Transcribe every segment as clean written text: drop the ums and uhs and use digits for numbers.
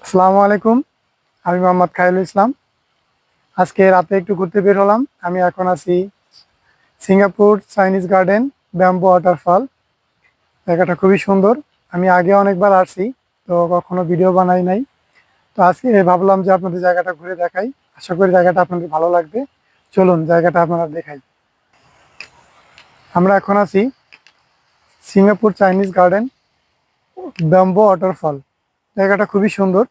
আসসালামু আলাইকুম। আমি মোহাম্মদ খায়রুল ইসলাম। আজকে রাতে একটু ঘুরতে বের হলাম। আমি এখন আছি Singapore Chinese garden bamboo waterfall. জায়গাটা খুবই সুন্দর। আমি আগে অনেকবার আসছি, তো কখনো ভিডিও বানাই নাই। তো আজকে ভাবলাম যে আপনাদের জায়গাটা ঘুরে দেখাই। আশা করি জায়গাটা আপনাদের ভালো লাগবে। চলুন জায়গাটা আপনারা দেখাই। আমরা এখন আছি Singapore Chinese garden bamboo waterfall. জায়গাটা খুবই সুন্দর।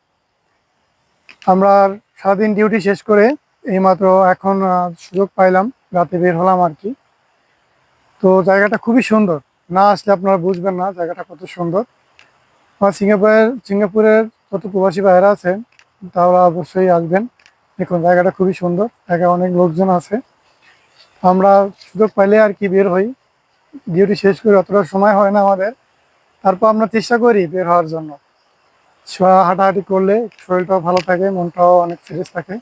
আমরা সারাদিন ডিউটি শেষ করে এইমাত্র এখন সুযোগ পাইলাম, রাতে বের হলাম আর কি। তো জায়গাটা খুবই সুন্দর। না আসলে আপনারা বুঝবেন না জায়গাটা কত সুন্দর। আর সিঙ্গাপুরের যত প্রবাসী ভাইয়েরা আছেন তারা অবশ্যই আসবেন। দেখুন জায়গাটা খুবই সুন্দর, জায়গায় অনেক লোকজন আছে। আমরা সুযোগ পাইলে আর কি বের হই। ডিউটি শেষ করে অতটা সময় হয় না আমাদের, তারপর আমরা চেষ্টা করি বের হওয়ার জন্য। হাঁটাহাঁটি করলে শরীরটাও ভালো থাকে, মনটাও অনেক ফ্রেশ থাকে।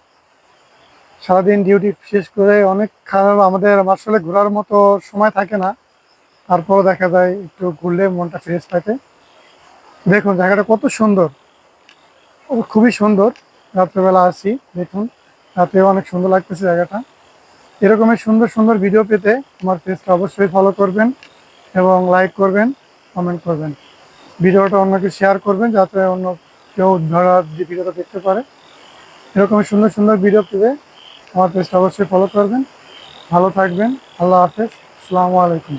সারাদিন ডিউটি শেষ করে অনেক খারাপ, আমাদের আসলে ঘোরার মতো সময় থাকে না। তারপরও দেখা যায় একটু ঘুরলে মনটা ফ্রেশ থাকে। দেখুন জায়গাটা কত সুন্দর, খুবই সুন্দর। রাত্রেবেলা আসি, দেখুন রাতে অনেক সুন্দর লাগতেছে জায়গাটা। এরকমের সুন্দর সুন্দর ভিডিও পেতে আমার পেজটা অবশ্যই ফলো করবেন এবং লাইক করবেন, কমেন্ট করবেন। ভিডিওটা অন্যকে শেয়ার করবেন যাতে অন্য কেউ ধরা ভিডিওটা দেখতে পারে। এরকমের সুন্দর সুন্দর ভিডিও পেতে আমার পেজটা অবশ্যই ফলো করবেন। ভালো থাকবেন। আল্লাহ হাফেজ। আসসালামু আলাইকুম।